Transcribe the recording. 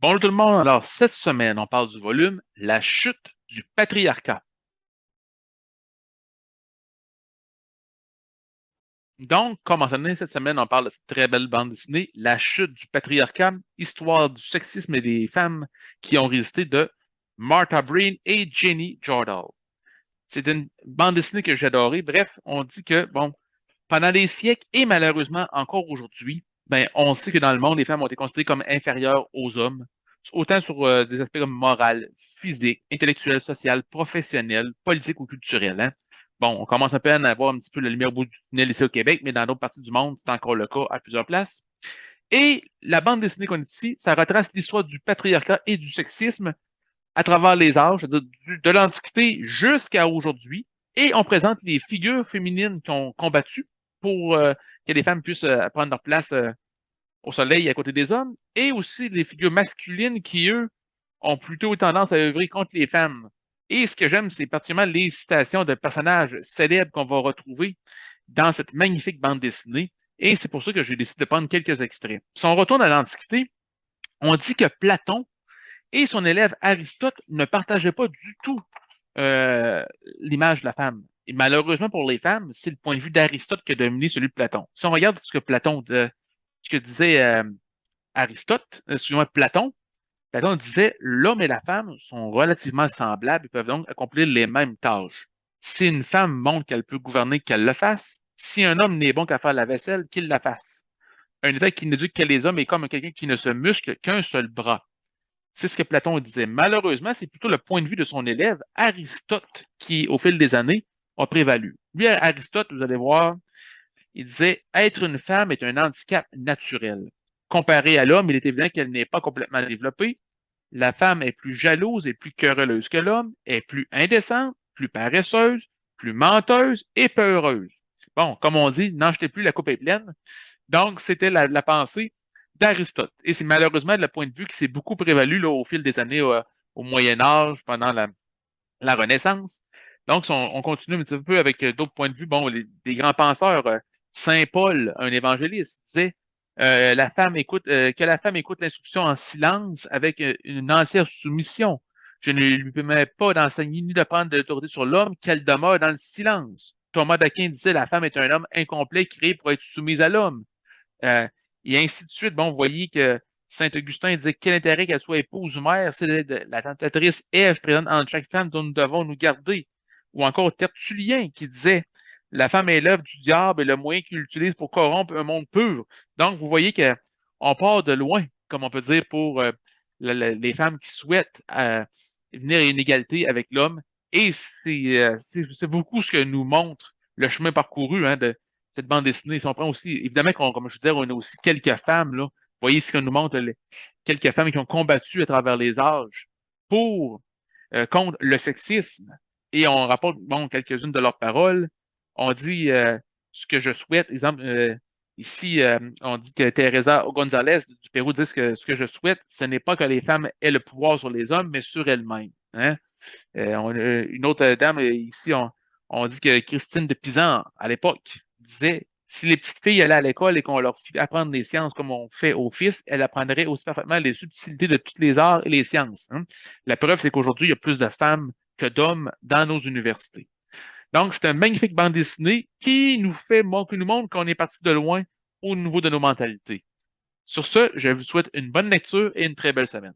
Bonjour tout le monde. Alors, cette semaine, on parle du volume La chute du patriarcat. Donc, comme mentionné, cette semaine, on parle de cette très belle bande dessinée, La chute du patriarcat, histoire du sexisme et des femmes qui ont résisté de Martha Breen et Jenny Jordal. C'est une bande dessinée que j'ai adorée. Bref, on dit que, bon, pendant des siècles et malheureusement encore aujourd'hui, ben, on sait que dans le monde, les femmes ont été considérées comme inférieures aux hommes, autant sur des aspects comme moral, physique, intellectuel, social, professionnel, politique ou culturel. Hein. Bon, on commence un peu à en avoir un petit peu la lumière au bout du tunnel ici au Québec, mais dans d'autres parties du monde, c'est encore le cas à plusieurs places. Et la bande dessinée qu'on est ici, ça retrace l'histoire du patriarcat et du sexisme à travers les âges, c'est-à-dire de l'Antiquité jusqu'à aujourd'hui, et on présente les figures féminines qui ont combattu pour que les femmes puissent prendre leur place au soleil à côté des hommes, et aussi les figures masculines qui, eux, ont plutôt tendance à œuvrer contre les femmes. Et ce que j'aime, c'est particulièrement les citations de personnages célèbres qu'on va retrouver dans cette magnifique bande dessinée, et c'est pour ça que j'ai décidé de prendre quelques extraits. Si on retourne à l'Antiquité, on dit que Platon et son élève Aristote ne partageaient pas du tout euh, l'image de la femme. Et malheureusement pour les femmes, c'est le point de vue d'Aristote qui a dominé celui de Platon. Si on regarde ce que ce que disait Aristote, excusez-moi, Platon disait l'homme et la femme sont relativement semblables et peuvent donc accomplir les mêmes tâches. Si une femme montre qu'elle peut gouverner, qu'elle le fasse. Si un homme n'est bon qu'à faire la vaisselle, qu'il la fasse. Un État qui n'éduque que les hommes est comme quelqu'un qui ne se muscle qu'un seul bras. C'est ce que Platon disait. Malheureusement, c'est plutôt le point de vue de son élève, Aristote, qui, au fil des années, a prévalu. Lui, Aristote, vous allez voir, il disait être une femme est un handicap naturel. Comparé à l'homme, il est évident qu'elle n'est pas complètement développée. La femme est plus jalouse et plus querelleuse que l'homme, est plus indécente, plus paresseuse, plus menteuse et peureuse. Bon, comme on dit, n'en jetez plus, la coupe est pleine. Donc, c'était la pensée d'Aristote. Et c'est malheureusement le point de vue qui s'est beaucoup prévalu là, au fil des années au Moyen Âge, pendant la Renaissance. Donc, on continue un petit peu avec d'autres points de vue. Bon, des grands penseurs, Saint Paul, un évangéliste, disait que la femme écoute l'instruction en silence avec une entière soumission. Je ne lui permets pas d'enseigner ni de prendre de l'autorité sur l'homme, qu'elle demeure dans le silence. Thomas d'Aquin disait la femme est un homme incomplet créé pour être soumise à l'homme. Euh, et ainsi de suite. Bon, vous voyez que Saint-Augustin disait quel intérêt qu'elle soit épouse ou mère, c'est la tentatrice Ève présente entre chaque femme dont nous devons nous garder. Ou encore Tertullien qui disait la femme est l'œuvre du diable et le moyen qu'il utilise pour corrompre un monde pur. Donc, vous voyez qu'on part de loin, comme on peut dire, pour les femmes qui souhaitent venir à une égalité avec l'homme. Et c'est beaucoup ce que nous montre le chemin parcouru hein, de cette bande dessinée. Si on prend aussi, évidemment, comme je disais, on a aussi quelques femmes, là. Vous voyez ce qu'on nous montre, quelques femmes qui ont combattu à travers les âges pour, contre le sexisme. Et on rapporte, bon, quelques-unes de leurs paroles. On dit ce que je souhaite. Exemple, ici, on dit que Teresa González du Pérou dit que ce que je souhaite, ce n'est pas que les femmes aient le pouvoir sur les hommes, mais sur elles-mêmes. Hein? Une autre dame, ici, on dit que Christine de Pisan, à l'époque, disait si les petites filles allaient à l'école et qu'on leur fit apprendre les sciences comme on fait aux fils, elles apprendraient aussi parfaitement les subtilités de toutes les arts et les sciences. Hein. La preuve, c'est qu'aujourd'hui, il y a plus de femmes que d'hommes dans nos universités. Donc, c'est une magnifique bande dessinée qui qui nous montre qu'on est parti de loin au niveau de nos mentalités. Sur ce, je vous souhaite une bonne lecture et une très belle semaine.